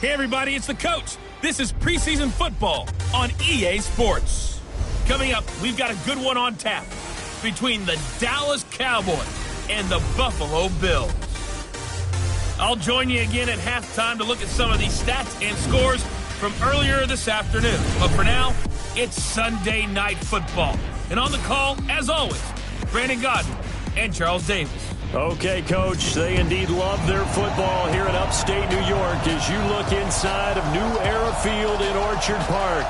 Hey everybody, it's the coach. This is preseason football on EA Sports. Coming up, we've got a good one on tap between the Dallas Cowboys and the Buffalo Bills. I'll join you again at halftime to look at some of these stats and scores from earlier this afternoon. But for now, it's Sunday Night Football. And on the call, as always, Brandon Godwin and Charles Davis. Okay, Coach, they indeed love their football here in upstate New York as you look inside of New Era Field in Orchard Park.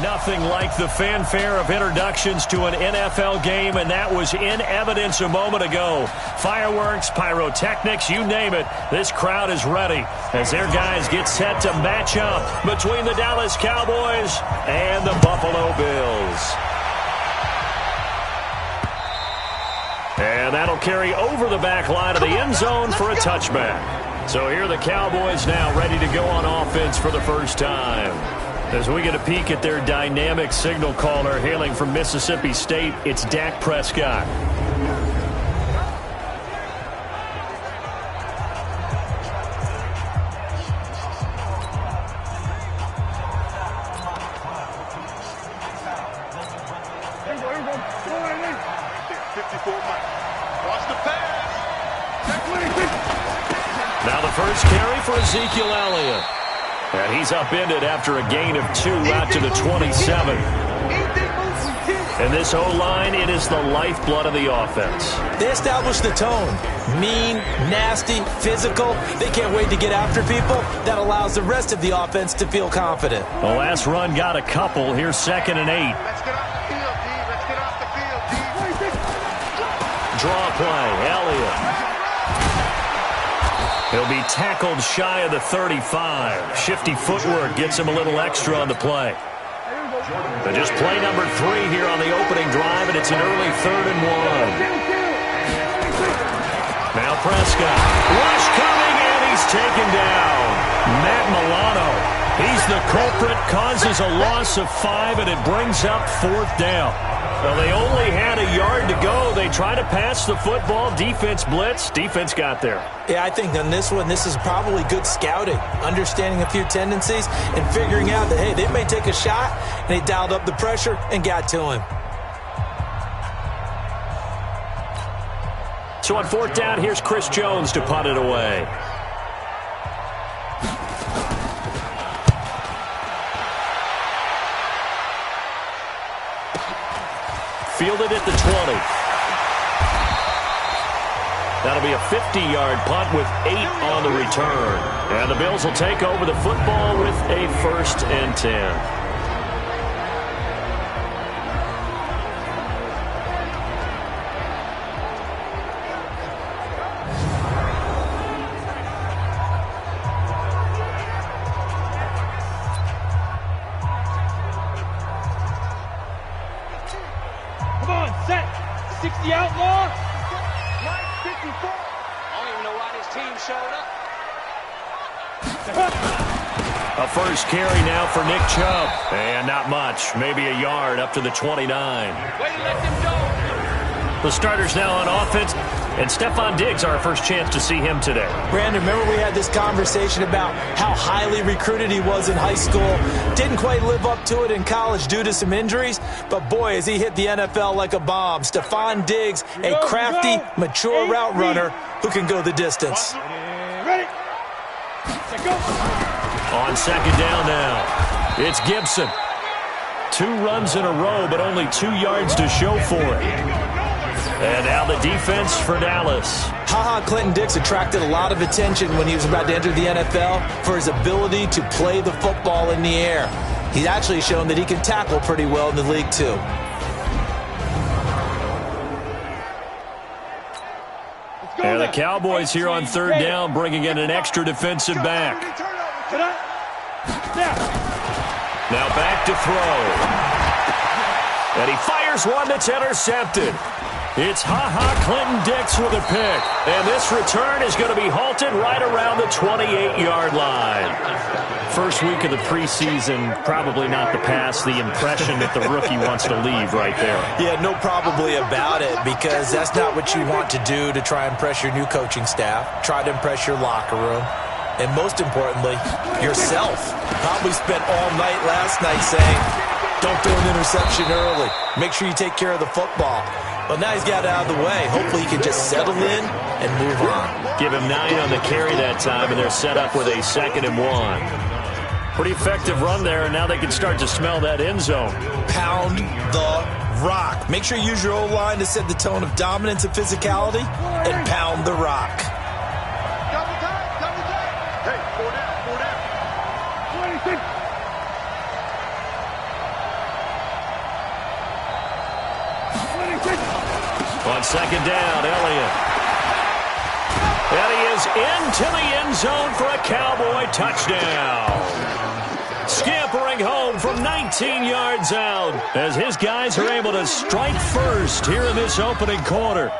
Nothing like the fanfare of introductions to an NFL game, and that was in evidence a moment ago. Fireworks, pyrotechnics, you name it. This crowd is ready as their guys get set to match up between the Dallas Cowboys and the Buffalo Bills. And that'll carry over the back line of the end zone for a touchback. So here are the Cowboys now ready to go on offense for the first time. As we get a peek at their dynamic signal caller hailing from Mississippi State, it's Dak Prescott. Now the first carry for Ezekiel Elliott. And he's upended after a gain of 2 out to the 27. And this O-line, it is the lifeblood of the offense. They establish the tone. Mean, nasty, physical. They can't wait to get after people. That allows the rest of the offense to feel confident. The last run got a couple. Here's 2nd and 8. Let's get off the field, D. Let's get off the field, D. Draw play, Elliott. He'll be tackled shy of the 35. Shifty footwork gets him a little extra on the play. But just play number 3 here on the opening drive, and it's an early 3rd and 1. Now Prescott. Rush coming, and he's taken down. Matt Milano. He's the culprit, causes a loss of 5, and it brings up 4th down. Well, they only had a yard to go. They try to pass the football. Defense blitz. Defense got there. Yeah, I think on this one, this is probably good scouting, understanding a few tendencies, and figuring out that, hey, they may take a shot, and they dialed up the pressure and got to him. So on 4th down, here's Chris Jones to punt it away. Fielded at the 20. That'll be a 50-yard punt with 8 on the return. And the Bills will take over the football with a 1st and 10. Set. 60 outlaw. 954. I don't even know why this team showed up. A first carry now for Nick Chubb. And not much. Maybe a yard up to the 29. Way to let them go. The starters now on offense. And Stephon Diggs, our first chance to see him today. Brandon, remember we had this conversation about how highly recruited he was in high school. Didn't quite live up to it in college due to some injuries. But, boy, as he hit the NFL like a bomb. Stephon Diggs, a crafty, mature route runner who can go the distance. Ready. Go. On 2nd down now, it's Gibson. 2 runs in a row, but only 2 yards to show for it. And now the defense for Dallas. Clinton Dix attracted a lot of attention when he was about to enter the NFL for his ability to play the football in the air. He's actually shown that he can tackle pretty well in the league, too. And the Cowboys here on 3rd down, bringing in an extra defensive back. Now back to throw. And he fires one that's intercepted. It's Clinton Dix with a pick. And this return is going to be halted right around the 28-yard line. First week of the preseason, probably not the pass, the impression that the rookie wants to leave right there. Yeah, no probably about it, because that's not what you want to do to try and impress your new coaching staff. Try to impress your locker room. and most importantly, yourself. Probably spent all night last night saying, don't throw an interception early. Make sure you take care of the football. Well, now he's got it out of the way. Hopefully he can just settle in and move on. Give him 9 on the carry that time, and they're set up with a 2nd and 1. Pretty effective run there, and now they can start to smell that end zone. Pound the rock. Make sure you use your O-line to set the tone of dominance and physicality, and pound the rock. Double time. Hey, 4 down. 26. On 2nd down, Elliott. And he is into the end zone for a Cowboy touchdown. Scampering home from 19 yards out as his guys are able to strike first here in this opening quarter.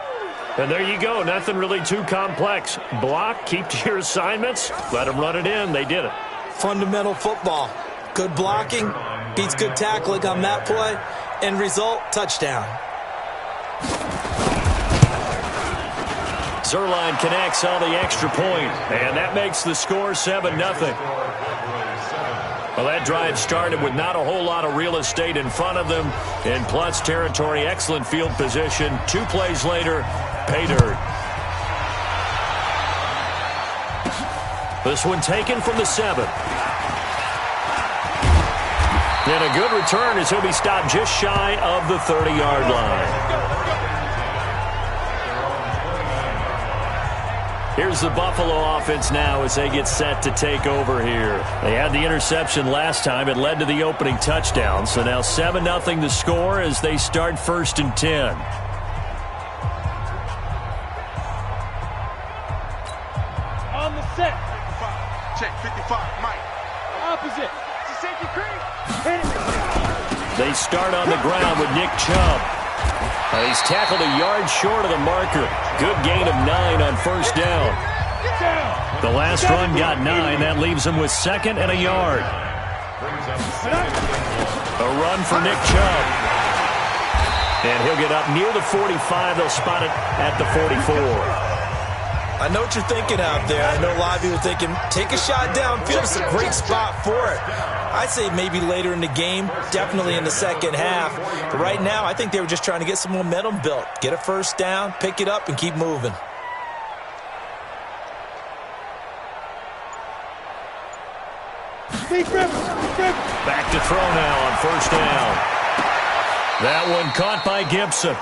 And there you go. Nothing really too complex. Block, keep to your assignments, let them run it in. They did it. Fundamental football. Good blocking beats good tackling on that play. End result, touchdown. Zerline connects on the extra point, and that makes the score 7-0. Well, that drive started with not a whole lot of real estate in front of them. In plus territory, excellent field position. 2 plays later, pay dirt. This one taken from the 7. And a good return as he'll be stopped just shy of the 30-yard line. Here's the Buffalo offense now as they get set to take over here. They had the interception last time. It led to the opening touchdown. So now 7-0 the score as they start 1st and 10. On the set. 55. Check 55, Mike. Opposite. It's a safety cream. Hit it. They start on the ground with Nick Chubb. He's tackled a yard short of the marker. Good gain of 9 on 1st down. The last run got 9. That leaves him with 2nd and a yard. A run for Nick Chubb. And he'll get up near the 45. They'll spot it at the 44. I know what you're thinking out there. I know a lot of people are thinking, take a shot downfield. It's a great spot for it. I'd say maybe later in the game, definitely in the second half. But right now, I think they were just trying to get some momentum built. Get a 1st down, pick it up, and keep moving. Back to throw now on 1st down. That one caught by Gibson.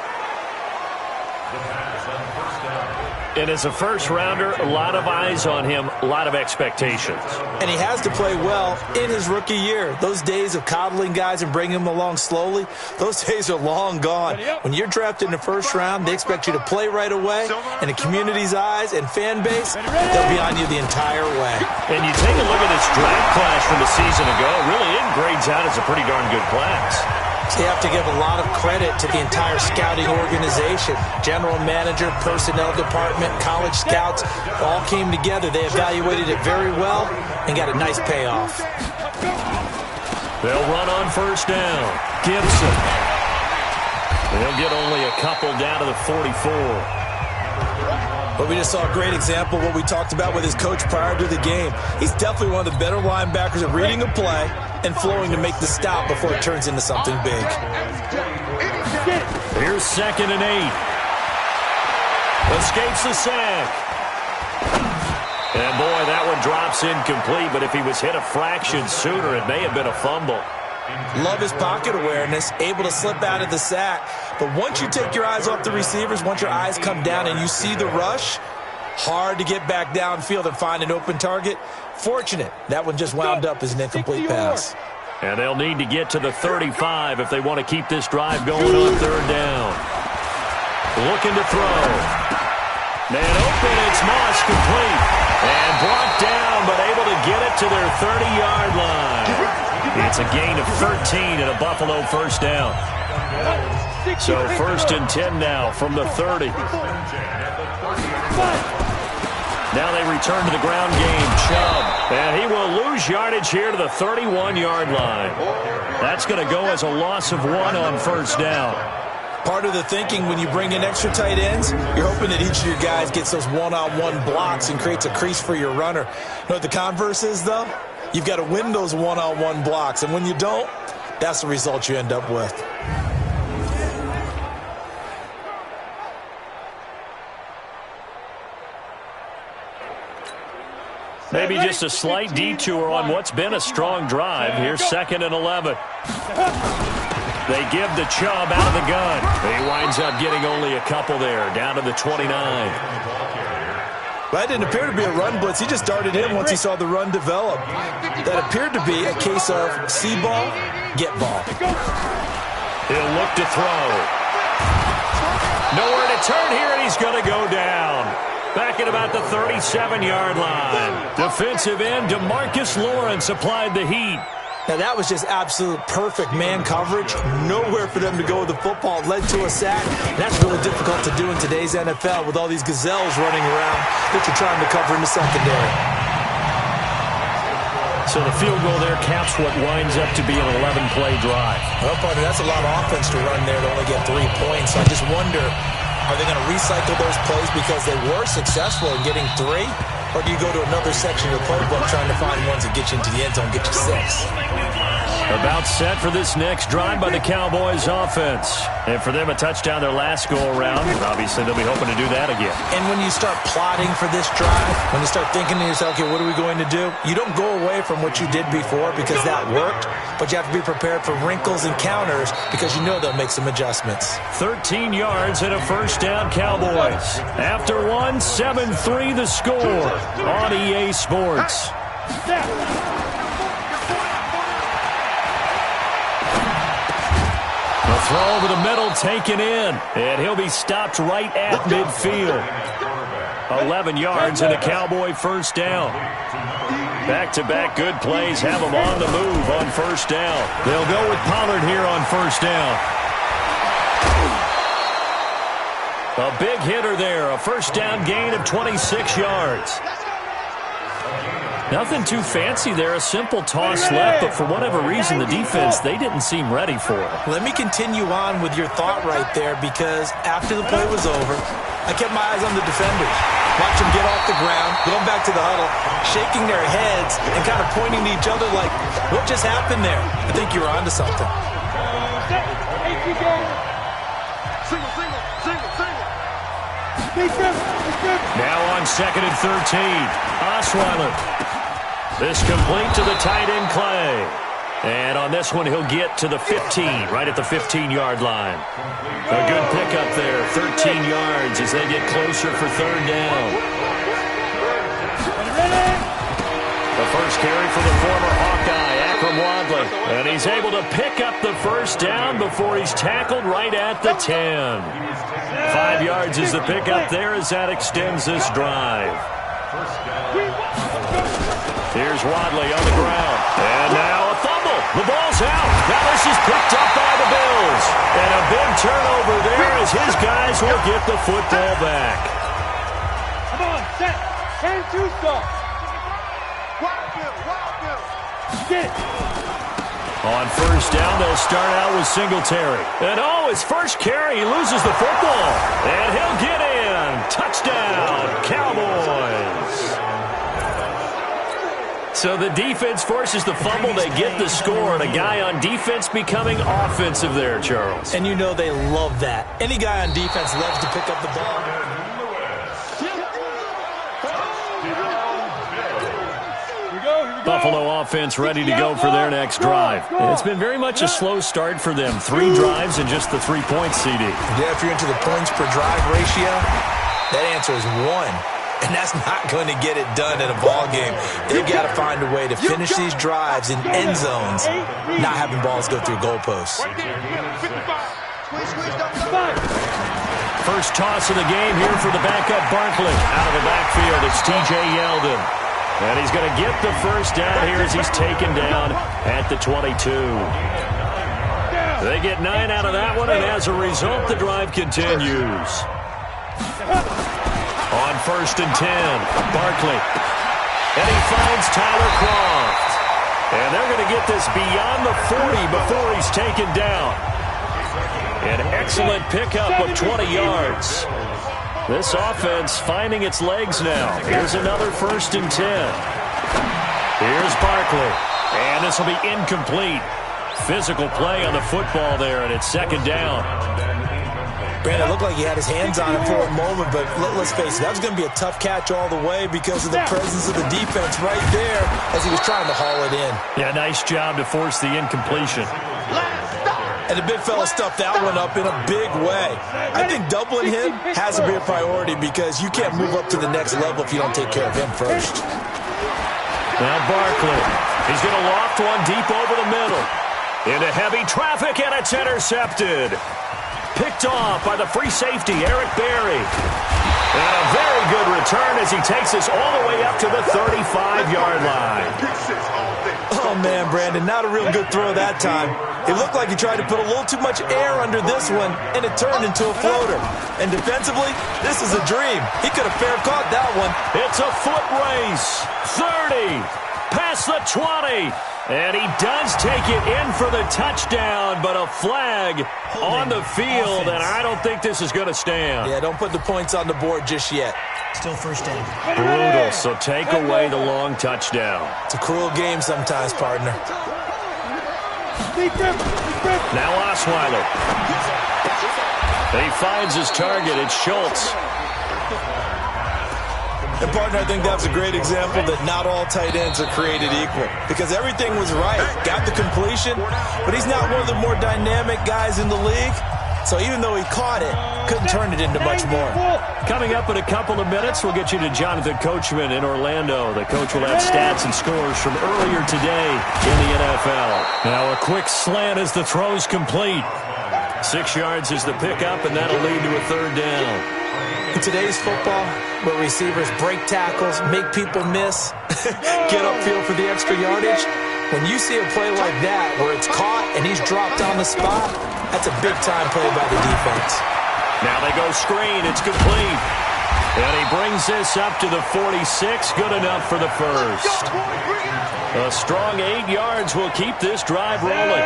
And as a first-rounder, a lot of eyes on him, a lot of expectations. And he has to play well in his rookie year. Those days of coddling guys and bringing them along slowly, those days are long gone. When you're drafted in the 1st round, they expect you to play right away. And the community's eyes and fan base, they'll be on you the entire way. And you take a look at this draft class from a season ago, really it grades out as a pretty darn good class. So you have to give a lot of credit to the entire scouting organization. General manager, personnel department, college scouts, all came together. They evaluated it very well and got a nice payoff. They'll run on 1st down. Gibson. They'll get only a couple down to the 44. But we just saw a great example of what we talked about with his coach prior to the game. He's definitely one of the better linebackers at reading a play and flowing to make the stop before it turns into something big. Here's 2nd and 8. Escapes the sack. And boy, that one drops incomplete, but if he was hit a fraction sooner, it may have been a fumble. Love his pocket awareness, able to slip out of the sack. But once you take your eyes off the receivers, once your eyes come down and you see the rush, hard to get back downfield and find an open target. Fortunate, that one just wound up as an incomplete pass. And they'll need to get to the 35 if they want to keep this drive going on 3rd down. Looking to throw. Man open, it's Moss complete. And brought down, but able to get it to their 30-yard line. It's a gain of 13 and a Buffalo 1st down. So 1st and 10 now from the 30. Now they return to the ground game. Chubb. And he will lose yardage here to the 31-yard line. That's going to go as a loss of 1 on 1st down. Part of the thinking when you bring in extra tight ends, you're hoping that each of your guys gets those one-on-one blocks and creates a crease for your runner. You know what the converse is, though? You've got to win those one-on-one blocks, and when you don't, that's the result you end up with. Maybe just a slight detour on what's been a strong drive. Here's 2nd and 11. They give the Chubb out of the gun. He winds up getting only a couple there, down to the 29. That didn't appear to be a run blitz. He just darted in once he saw the run develop. That appeared to be a case of see ball, get ball. He'll look to throw. Nowhere to turn here, and he's going to go down. Back at about the 37-yard line. Defensive end DeMarcus Lawrence applied the heat. Now, that was just absolute perfect man coverage. Nowhere for them to go with the football. Led to a sack. That's really difficult to do in today's NFL with all these gazelles running around that you're trying to cover in the secondary. So the field goal there caps what winds up to be an 11-play drive. Well, partner, that's a lot of offense to run there to only get 3 points. So I just wonder, are they going to recycle those plays because they were successful in getting 3? Or do you go to another section of the playbook trying to find ones that get you into the end zone, get you 6? About set for this next drive by the Cowboys offense. And for them, a touchdown their last go-around. Obviously, they'll be hoping to do that again. And when you start plotting for this drive, when you start thinking to yourself, okay, what are we going to do? You don't go away from what you did before because that worked, but you have to be prepared for wrinkles and counters because you know they'll make some adjustments. 13 yards and a first down, Cowboys. After one, 7-3 the score on EA Sports. The throw over the middle taken in, and he'll be stopped right at midfield. 11 yards and a Cowboy first down. Back-to-back good plays have them on the move on first down. They'll go with Pollard here on first down. A big hitter there, a first down gain of 26 yards. Nothing too fancy there, a simple toss left, but for whatever reason, the defense, they didn't seem ready for it. Let me continue on with your thought right there because after the play was over, I kept my eyes on the defenders. Watch them get off the ground, going back to the huddle, shaking their heads and kind of pointing to each other like, what just happened there? I think you're onto something. Now on 2nd and 13, Osweiler. This complete to the tight end, Clay. And on this one, he'll get to the 15, right at the 15-yard line. A good pickup there, 13 yards as they get closer for third down. The first carry for the former Hawkeye, Akram Wadley. And he's able to pick up the first down before he's tackled right at the 10. 5 yards is the pickup there as that extends this drive. Here's Wadley on the ground. And now a fumble. The ball's out. Now this is picked up by the Bills. And a big turnover there as his guys will get the football back. Come on, set. And 2 stop. Get it. On first down, they'll start out with Singletary. And his first carry, he loses the football. And he'll get in. Touchdown, Cowboys. So the defense forces the fumble. They get the score, and a guy on defense becoming offensive there, Charles. And you know they love that. Any guy on defense loves to pick up the ball. Buffalo offense ready to go for their next drive. It's been very much a slow start for them. 3 drives and just the 3 points, CD. Yeah, if you're into the points per drive ratio, that answer is 1. And that's not going to get it done in a ball game. They've got to find a way to finish these drives in end zones, not having balls go through goalposts. First toss of the game here for the backup Barkley. Out of the backfield, it's T.J. Yeldon. And he's going to get the first down here as he's taken down at the 22. They get 9 out of that one, and as a result, the drive continues. On first and 10, Barkley. And he finds Tyler Croft. And they're going to get this beyond the 40 before he's taken down. An excellent pickup of 20 yards. This offense finding its legs now. Here's another 1st and 10. Here's Barkley. And this will be incomplete. Physical play on the football there, and it's 2nd down. Brandon, it looked like he had his hands on him for a moment, but let's face it, that was going to be a tough catch all the way because of the presence of the defense right there as he was trying to haul it in. Yeah, nice job to force the incompletion. And the big fella stuffed that one up in a big way. I think doubling him has to be a priority because you can't move up to the next level if you don't take care of him first. Now Barkley. He's going to loft one deep over the middle. Into heavy traffic, and it's intercepted. Picked off by the free safety, Eric Berry. And a very good return as he takes us all the way up to the 35-yard line. Oh, man, Brandon, not a real good throw that time. It looked like he tried to put a little too much air under this one, and it turned into a floater. And defensively, this is a dream. He could have fair caught that one. It's a foot race. 30, past the 20. And he does take it in for the touchdown, but a flag on the field, and I don't think this is going to stand. Yeah, don't put the points on the board just yet. Still 1st down. Brutal, so take away the long touchdown. It's a cruel game sometimes, partner. Now Osweiler. He finds his target. It's Schultz. And, partner, I think that was a great example that not all tight ends are created equal because everything was right. Got the completion, but he's not one of the more dynamic guys in the league. So even though he caught it, couldn't turn it into much more. Coming up in a couple of minutes, we'll get you to Jonathan Coachman in Orlando. The coach will have stats and scores from earlier today in the NFL. Now a quick slant as the throw's complete. 6 yards is the pickup, and that'll lead to a 3rd down. In today's football, where receivers break tackles, make people miss, get upfield for the extra yardage, when you see a play like that where it's caught and he's dropped on the spot, that's a big-time play by the defense. Now they go screen. It's complete. And he brings this up to the 46. Good enough for the 1st. A strong 8 yards will keep this drive rolling.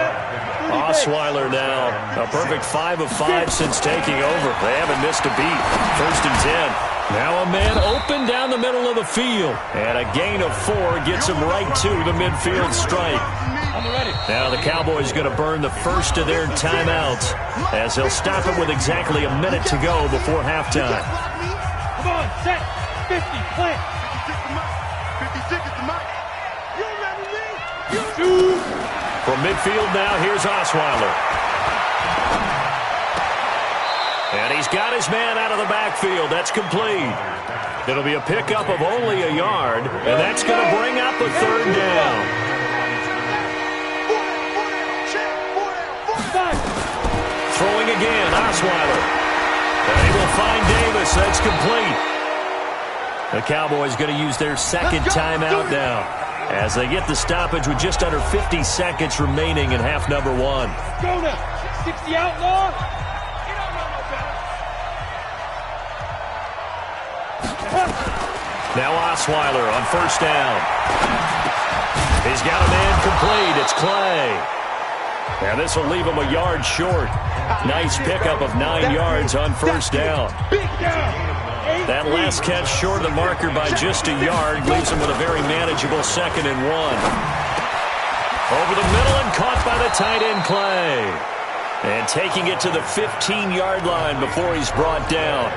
Osweiler now, a perfect 5 of 5 since taking over. They haven't missed a beat. 1st and 10. Now a man open down the middle of the field. And a gain of 4 gets him right to the midfield stripe. Now the Cowboys going to burn the first of their timeouts as they'll stop it with exactly a minute to go before halftime. Come on, set, 50, plant. 56 is the mic. You remember me? You do. From midfield now, here's Osweiler. And he's got his man out of the backfield. That's complete. It'll be a pickup of only a yard, and that's going to bring up a 3rd down. Throwing again, Osweiler. And he will find Davis. That's complete. The Cowboys going to use their 2nd timeout now as they get the stoppage with just under 50 seconds remaining in half number 1. Go now. 60 outlaw. You don't know no better. Now Osweiler on 1st down. He's got a man complete. It's Clay. And this will leave him a yard short. Nice pickup of 9 yards on 1st down. That last catch short of the marker by just a yard leaves him with a very manageable 2nd and 1. Over the middle and caught by the tight end Clay. And taking it to the 15-yard line before he's brought down.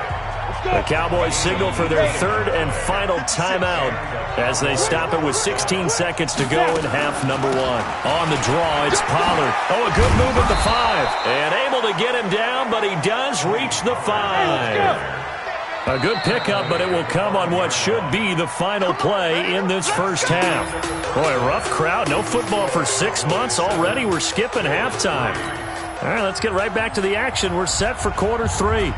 The Cowboys signal for their 3rd and final timeout as they stop it with 16 seconds to go in half number 1. On the draw, it's Pollard. Oh, a good move at the 5. And able to get him down, but he does reach the 5. A good pickup, but it will come on what should be the final play in this first half. Boy, rough crowd. No football for 6 months. Already we're skipping halftime. All right, let's get right back to the action. We're set for quarter 3.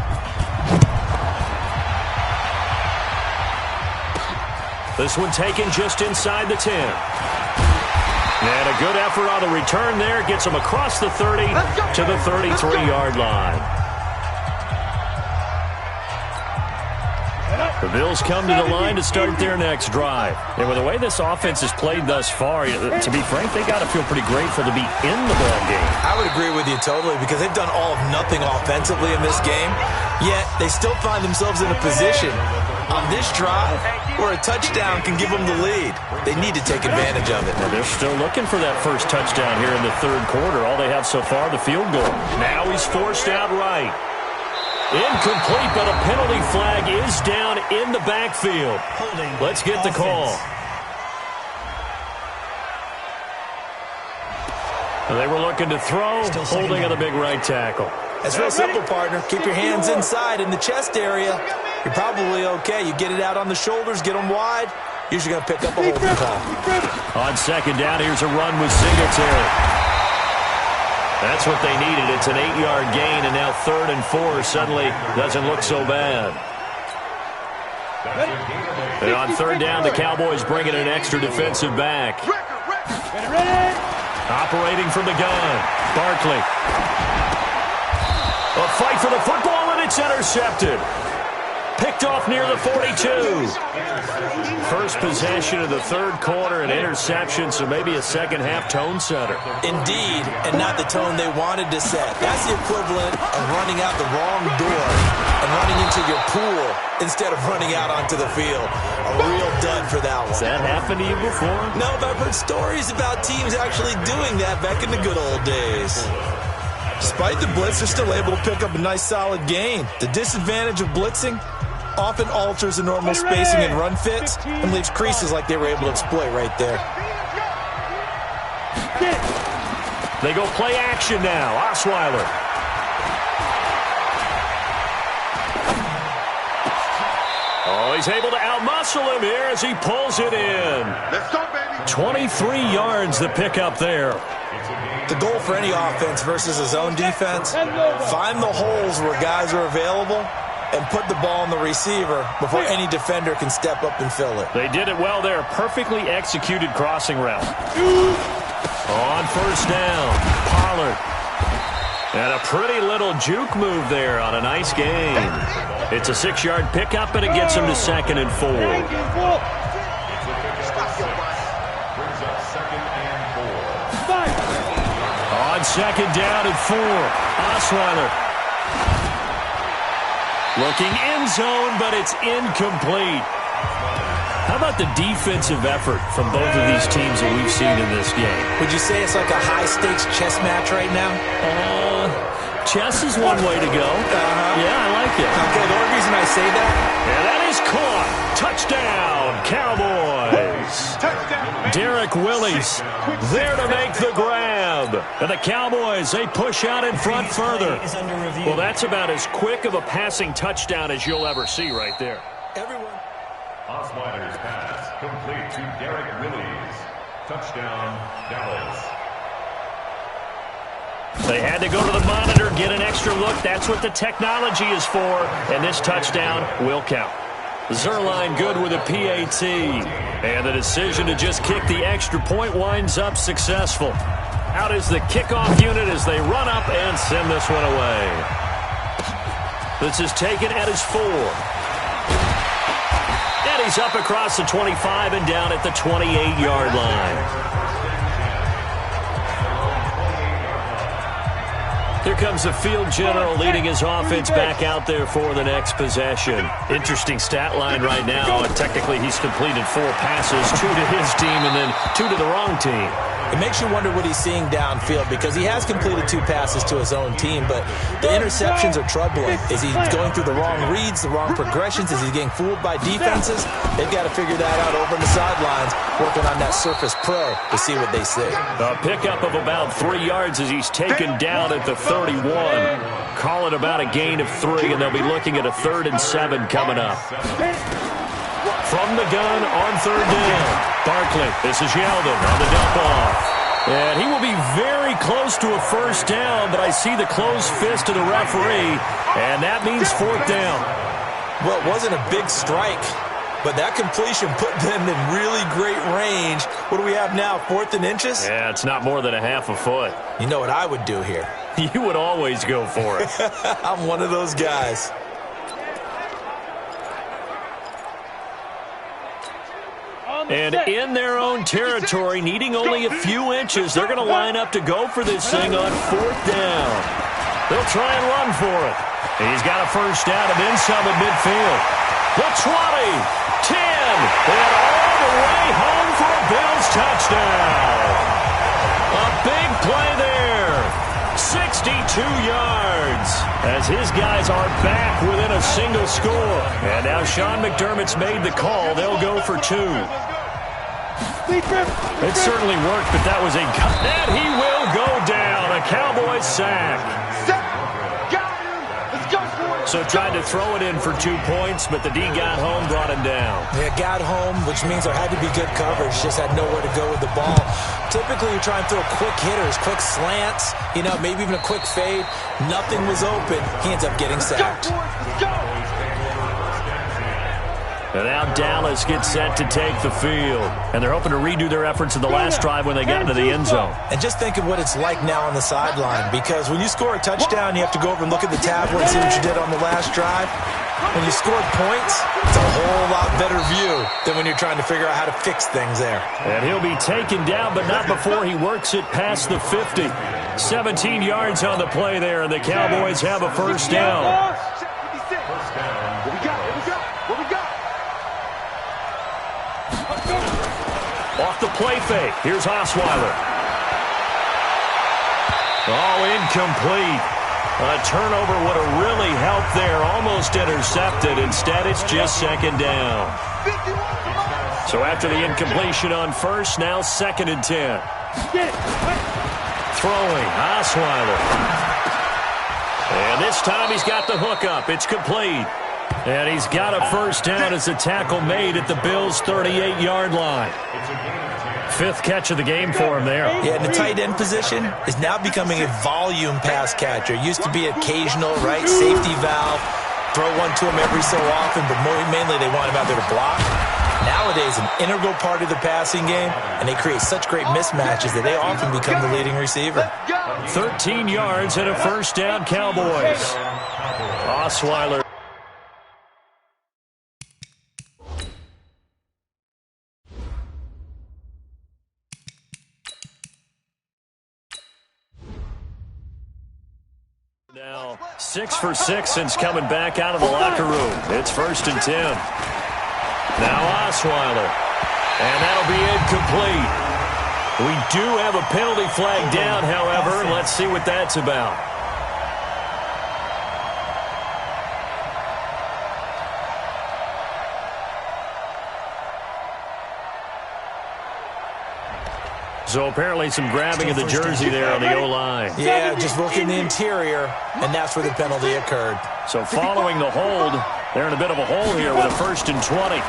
This one taken just inside the 10. And a good effort on the return there. Gets him across the 30 to the 33-yard line. The Bills come to the line to start their next drive. And with the way this offense has played thus far, to be frank, they got to feel pretty grateful to be in the ball game. I would agree with you totally because they've done all of nothing offensively in this game, yet they still find themselves in a position on this drive where a touchdown can give them the lead. They need to take advantage of it. Well, they're still looking for that first touchdown here in the third quarter. All they have so far, the field goal. Now he's forced out right. Incomplete, but a penalty flag is down in the backfield. Let's get the call. They were looking to throw, holding on the big right tackle. It's real simple, partner. Keep your hands inside in the chest area. You're probably okay. You get it out on the shoulders, get them wide. Usually going to pick up a holding call. On second down, here's a run with Singletary. That's what they needed. It's an 8-yard gain, and now 3rd and 4 suddenly doesn't look so bad. And on third down, the Cowboys bring in an extra defensive back. Operating from the gun, Barkley. A fight for the football, and it's intercepted. Picked off near the 42. First possession of the third quarter, an interception, so maybe a second-half tone setter. Indeed, and not the tone they wanted to set. That's the equivalent of running out the wrong door and running into your pool instead of running out onto the field. A real dud for that one. Has that happened to you before? No, but I've heard stories about teams actually doing that back in the good old days. Despite the blitz, they're still able to pick up a nice solid gain. The disadvantage of blitzing often alters the normal spacing and run fits and leaves creases like they were able to exploit right there. They go play action now. Osweiler. Oh, he's able to outmuscle him here as he pulls it in. Let's go, baby. 23 yards the pickup there. The goal for any offense versus a zone defense, find the holes where guys are available and put the ball in the receiver before any defender can step up and fill it. They did it well there. Perfectly executed crossing route. On first down, Pollard. And a pretty little juke move there on a nice gain. It's a 6-yard pickup, and it gets him to 2nd and 4. On second down and 4, Osweiler. Looking end zone, but it's incomplete. How about the defensive effort from both of these teams that we've seen in this game? Would you say it's like a high-stakes chess match right now? Chess is one way to go. Yeah, I like it. Okay, the only reason I say that... And that is caught. Touchdown, Cowboys. Touchdown. Derek Willis there to make the grab. And the Cowboys, they push out in front further. Well, that's about as quick of a passing touchdown as you'll ever see right there. Everyone... Osweiler's pass complete to Derek Willis. Touchdown, Dallas. They had to go to the monitor, get an extra look. That's what the technology is for. And this touchdown will count. Zerline good with a PAT. And the decision to just kick the extra point winds up successful. Out is the kickoff unit as they run up and send this one away. This is taken at his 4. And he's up across the 25 and down at the 28-yard line. Here comes the field general leading his offense back out there for the next possession. Interesting stat line right now. Technically, he's completed 4 passes, 2 to his team and then 2 to the wrong team. It makes you wonder what he's seeing downfield because he has completed 2 passes to his own team, but the interceptions are troubling. Is he going through the wrong reads, the wrong progressions? Is he getting fooled by defenses? They've got to figure that out over on the sidelines, working on that Surface Pro to see what they see. A pickup of about 3 yards as he's taken down at the 31. Call it about a gain of 3, and they'll be looking at a 3rd and 7 coming up. From the gun on 3rd down, Barkley. This is Yeldon on the dump off. And he will be very close to a first down, but I see the closed fist of the referee, and that means 4th down. Well, it wasn't a big strike, but that completion put them in really great range. What do we have now, 4th and inches? Yeah, it's not more than a half a foot. You know what I would do here? You would always go for it. I'm one of those guys. And in their own territory, needing only a few inches, they're going to line up to go for this thing on 4th down. They'll try and run for it. He's got a first down and then some at midfield. The 20, 10, and all the way home for a Bills touchdown. A big play there. 62 yards as his guys are back within a single score. And now Sean McDermott's made the call. They'll go for 2. It certainly worked, but that was a cut. And he will go down. A Cowboys sack. So tried to throw it in for 2 points, but the D got home, brought him down. Yeah, got home, which means there had to be good coverage. Just had nowhere to go with the ball. Typically, you try and throw quick hitters, quick slants, maybe even a quick fade. Nothing was open. He ends up getting sacked. Let's go! And now Dallas gets set to take the field. And they're hoping to redo their efforts in the last drive when they got into the end zone. And just think of what it's like now on the sideline. Because when you score a touchdown, you have to go over and look at the tablet and see what you did on the last drive. When you scored points, it's a whole lot better view than when you're trying to figure out how to fix things there. And he'll be taken down, but not before he works it past the 50. 17 yards on the play there, and the Cowboys have a first down. Off the play fake. Here's Osweiler. Oh, incomplete. A turnover would have really helped there. Almost intercepted. Instead, it's just second down. So after the incompletion on first, now 2nd and 10. Throwing. Osweiler. And this time he's got the hook up. It's complete. And he's got a first down as a tackle made at the Bills' 38-yard line. 5th catch of the game for him there. Yeah, and the tight end position is now becoming a volume pass catcher. It used to be occasional, right, safety valve, throw one to him every so often, but mainly they want him out there to block. Nowadays, an integral part of the passing game, and they create such great mismatches that they often become the leading receiver. 13 yards and a first down, Cowboys. Osweiler. Now 6 for 6 since coming back out of the locker room. It's 1st and 10. Now Osweiler. And that'll be incomplete. We do have a penalty flag down, however. Let's see what that's about. So apparently some grabbing of the jersey there on the O-line. Yeah, just working the interior, and that's where the penalty occurred. So following the hold, they're in a bit of a hole here with a 1st and 20.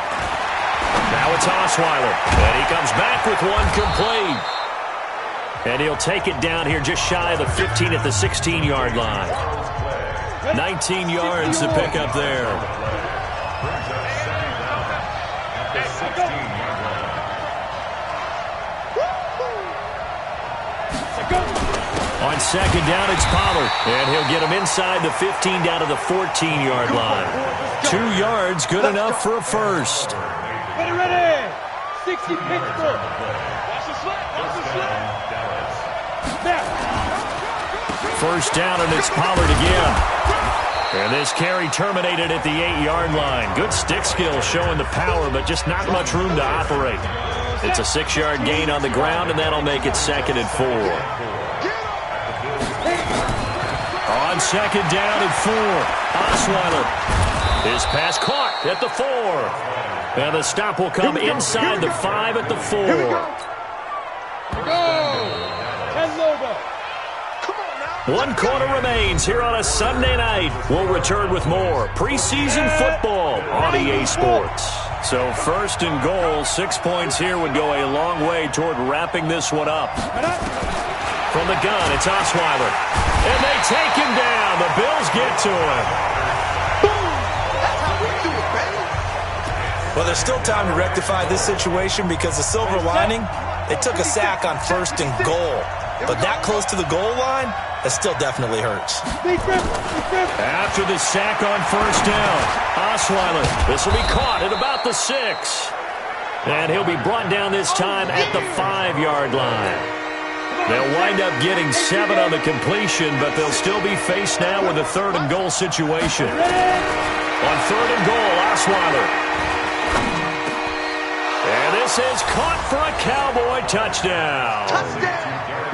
Now it's Osweiler, and he comes back with one complete. And he'll take it down here just shy of the 15 at the 16-yard line. 19 yards to pick up there. On 2nd down, it's Pollard. And he'll get him inside the 15 down to the 14-yard line. 2 yards, good enough for a first. Ready. 60 Pittsburgh. Watch the slip. Watch the slip. First down, and it's Pollard again. And this carry terminated at the 8-yard line. Good stick skill showing the power, but just not much room to operate. It's a 6-yard gain on the ground, and that'll make it 2nd and 4. On 2nd down and 4, Osweiler. His pass caught at the 4. And the stop will come inside the 5 at the 4. One quarter remains here on a Sunday night. We'll return with more preseason football on EA Sports. So 1st and goal, 6 points here would go a long way toward wrapping this one up. From the gun, it's Osweiler. And they take him down. The Bills get to him. Well, there's still time to rectify this situation because the silver lining, they took a sack on 1st and goal. But that close to the goal line, that still definitely hurts. After the sack on 1st down, Osweiler, this will be caught at about the 6. And he'll be brought down this time at the 5-yard line. They'll wind up getting 7 on the completion, but they'll still be faced now with a 3rd and goal situation. On 3rd and goal, Osweiler. And this is caught for a Cowboy touchdown.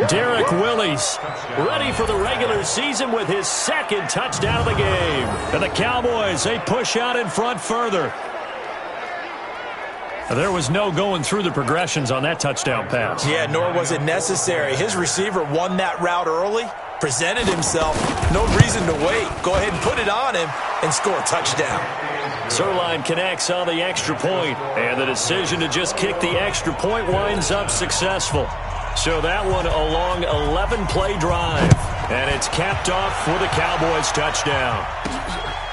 Derek Willis ready for the regular season with his 2nd touchdown of the game. And the Cowboys, they push out in front further. There was no going through the progressions on that touchdown pass. Yeah, nor was it necessary. His receiver won that route early, presented himself. No reason to wait. Go ahead and put it on him and score a touchdown. Zerline connects on the extra point, and the decision to just kick the extra point winds up successful. So that one a long 11-play drive, and it's capped off with a Cowboys touchdown.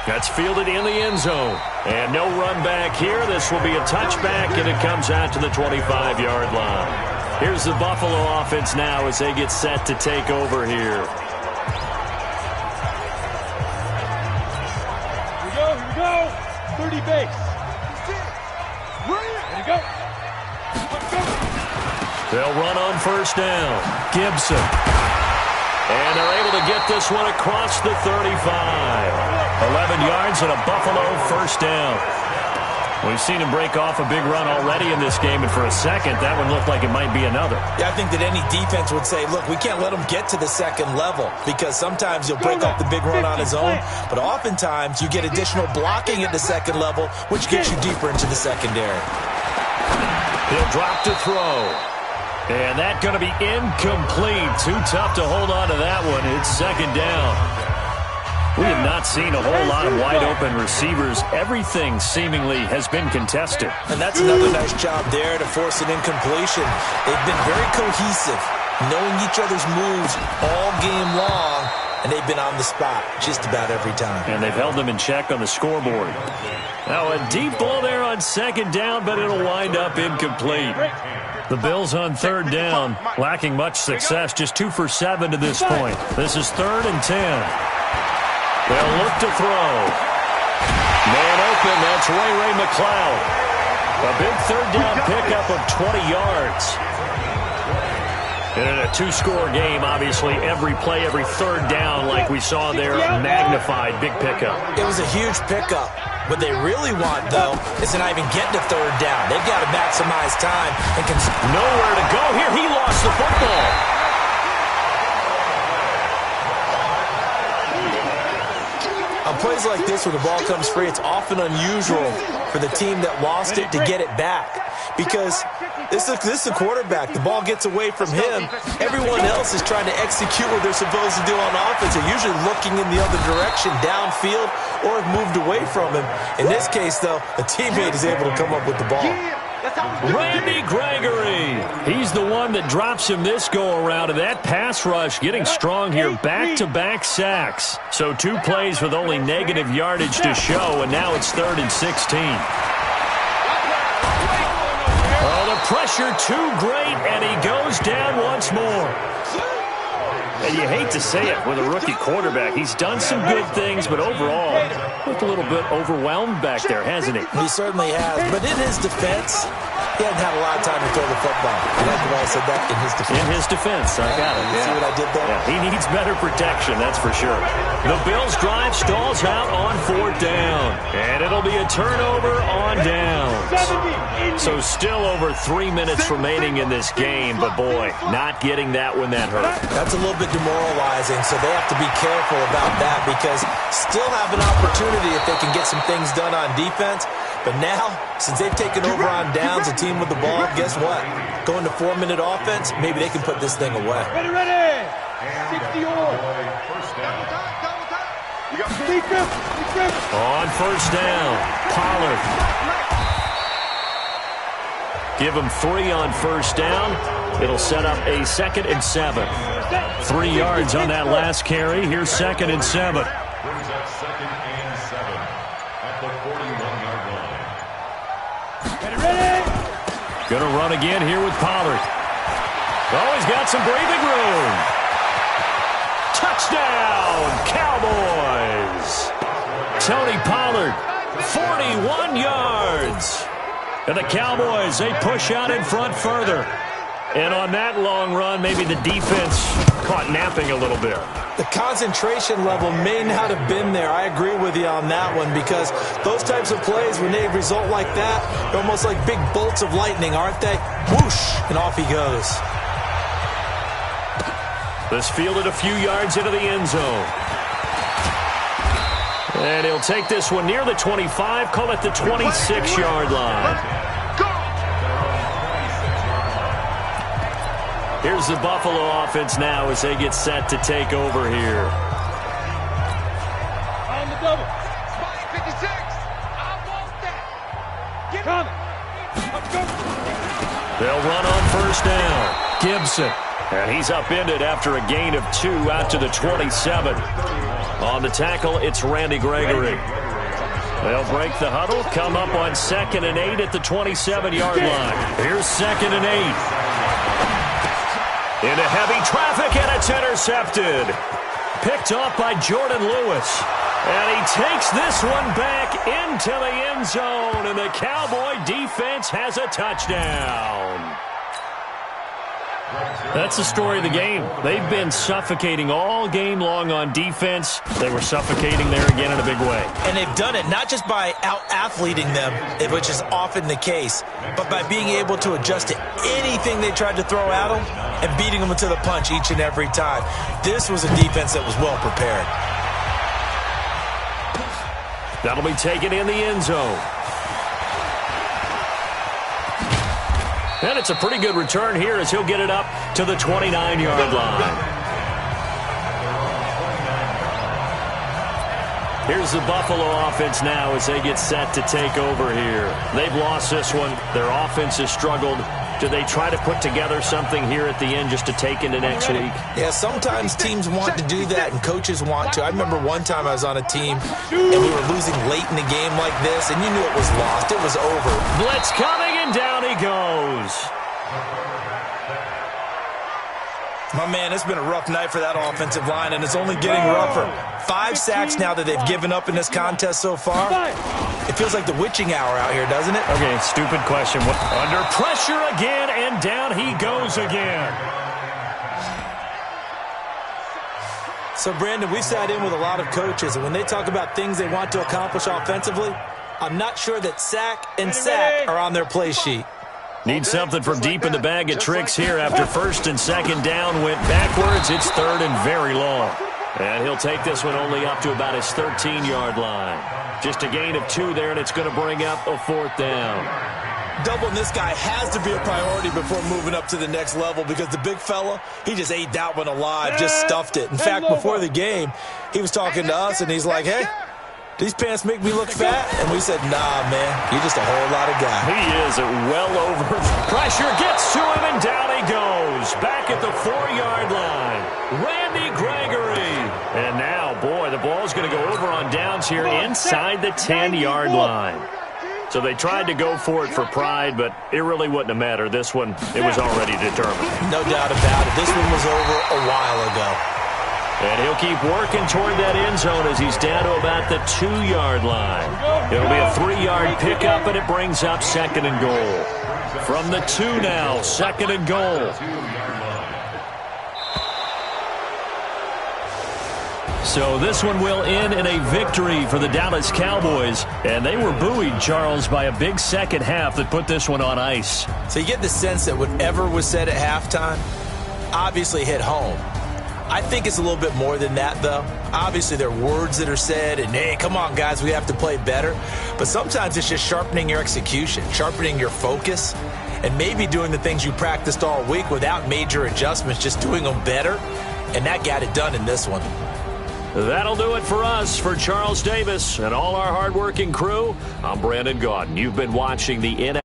That's fielded in the end zone. And no run back here. This will be a touchback, and it comes out to the 25-yard line. Here's the Buffalo offense now as they get set to take over here. Here we go. 30 base. There you go. They'll run on 1st down. Gibson. And they're able to get this one across the 35. 11 yards and a Buffalo 1st down. We've seen him break off a big run already in this game, and for a second, that one looked like it might be another. Yeah, I think that any defense would say, look, we can't let him get to the 2nd level, because sometimes he'll break off the big run on his own, but oftentimes you get additional blocking at the 2nd level, which gets you deeper into the secondary. He'll drop to throw. And that's going to be incomplete. Too tough to hold on to that one. It's 2nd down. We have not seen a whole lot of wide-open receivers. Everything seemingly has been contested. And that's another nice job there to force an incompletion. They've been very cohesive, knowing each other's moves all game long, and they've been on the spot just about every time. And they've held them in check on the scoreboard. Now a deep ball there on 2nd down, but it'll wind up incomplete. The Bills on 3rd down, lacking much success, just 2 for 7 to this point. This is 3rd and 10. They'll look to throw. Man open, that's Ray McCloud. A big 3rd down pickup of 20 yards. And in a 2-score game, obviously, every play, every 3rd down, like we saw there, magnified, big pickup. It was a huge pickup. What they really want, though, is to not even get to 3rd down. They've got to maximize time and nowhere to go here. He lost the football. On plays like this where the ball comes free, it's often unusual for the team that lost it to get it back, because this is a quarterback. The ball gets away from him. Everyone else is trying to execute what they're supposed to do on offense. They're usually looking in the other direction, downfield, or have moved away from him. In this case, though, a teammate is able to come up with the ball. Randy Gregory. He's the one that drops him this go-around, and that pass rush getting strong here. Back-to-back sacks. So 2 plays with only negative yardage to show, and now it's 3rd and 16. Oh, the pressure too great, and he goes down once more. And you hate to say it with a rookie quarterback. He's done some good things, but overall, looked a little bit overwhelmed back there, hasn't he? He certainly has. But in his defense, he hasn't had a lot of time to throw the football. You like the way I said that? In his defense. In his defense, I got it. You see what I did there? Yeah, he needs better protection, that's for sure. The Bills drive stalls out on 4th down. And it'll be a turnover on downs. So still over 3 minutes remaining in this game, but boy, not getting that when that hurt. That's a little bit demoralizing, so they have to be careful about that, because still have an opportunity if they can get some things done on defense. But now, since they've taken over on downs, a team with the ball, guess what? Going to 4-minute offense, maybe they can put this thing away. Ready. 60 on. On 1st down, Pollard. Give him 3 on 1st down. It'll set up a 2nd and 7. 3 yards on that last carry. Here's 2nd and 7. Brings up 2nd and 7 at the 41-yard line. Ready. Gonna run again here with Pollard. Oh, he's got some breathing room. Touchdown, Cowboys. Tony Pollard, 41 yards. And the Cowboys, they push out in front further. And on that long run, maybe the defense caught napping a little bit. The concentration level may not have been there. I agree with you on that one, because those types of plays, when they result like that, they're almost like big bolts of lightning, aren't they? Whoosh, and off he goes. This fielded a few yards into the end zone. And he'll take this one near the 25, call it the 26-yard line. Here's the Buffalo offense now as they get set to take over here. On the double. Spike 56. I want that. Give Come. Let's go. They'll run on first down. Gibson. And he's upended after a gain of 2 out to the 27. On the tackle, it's Randy Gregory. They'll break the huddle, come up on 2nd and 8 at the 27-yard line. Here's 2nd and 8. Into heavy traffic, and it's intercepted. Picked off by Jordan Lewis. And he takes this one back into the end zone, and the Cowboy defense has a touchdown. That's the story of the game. They've been suffocating all game long on defense. They were suffocating there again in a big way. And they've done it not just by out-athleting them, which is often the case, but by being able to adjust to anything they tried to throw at them and beating them to the punch each and every time. This was a defense that was well prepared. That'll be taken in the end zone. And it's a pretty good return here as he'll get it up to the 29-yard line. Here's the Buffalo offense now as they get set to take over here. They've lost this one. Their offense has struggled. Do they try to put together something here at the end just to take into next week? Yeah, sometimes teams want to do that and coaches want to. I remember one time I was on a team and we were losing late in the game like this, and you knew it was lost. It was over. Blitz coming, and down he goes. My man, it's been a rough night for that offensive line, and it's only getting rougher. 5 sacks now that they've given up in this contest so far. It feels like the witching hour out here, doesn't it? Okay, stupid question. Under pressure again, and down he goes again. So, Brandon, we've sat in with a lot of coaches, and when they talk about things they want to accomplish offensively, I'm not sure that sack and sack are on their play sheet. Need something from deep in the bag of tricks here after 1st and 2nd down went backwards. It's 3rd and very long. And he'll take this one only up to about his 13-yard line. Just a gain of 2 there, and it's going to bring up a 4th down. Doubling this guy has to be a priority before moving up to the next level, because the big fella, he just ate that one alive, just stuffed it. In fact, before the game, he was talking to us, and he's like, hey, these pants make me look fat? And we said, nah, man, you're just a whole lot of guy. He is well over. Pressure gets to him, and down he goes. Back at the 4-yard line. Randy Gregory. And now, boy, the ball's going to go over on downs here inside the 10-yard line. So they tried to go for it for pride, but it really wouldn't have mattered. This one, it was already determined. No doubt about it. This one was over a while ago. And he'll keep working toward that end zone as he's down to about the 2-yard line. It'll be a 3-yard pickup, and it brings up 2nd and goal. From the 2 now, 2nd and goal. So this one will end in a victory for the Dallas Cowboys. And they were buoyed, Charles, by a big second half that put this one on ice. So you get the sense that whatever was said at halftime obviously hit home. I think it's a little bit more than that, though. Obviously, there are words that are said, and, hey, come on, guys, we have to play better. But sometimes it's just sharpening your execution, sharpening your focus, and maybe doing the things you practiced all week without major adjustments, just doing them better. And that got it done in this one. That'll do it for us. For Charles Davis and all our hardworking crew, I'm Brandon Gaudin. You've been watching the NFL.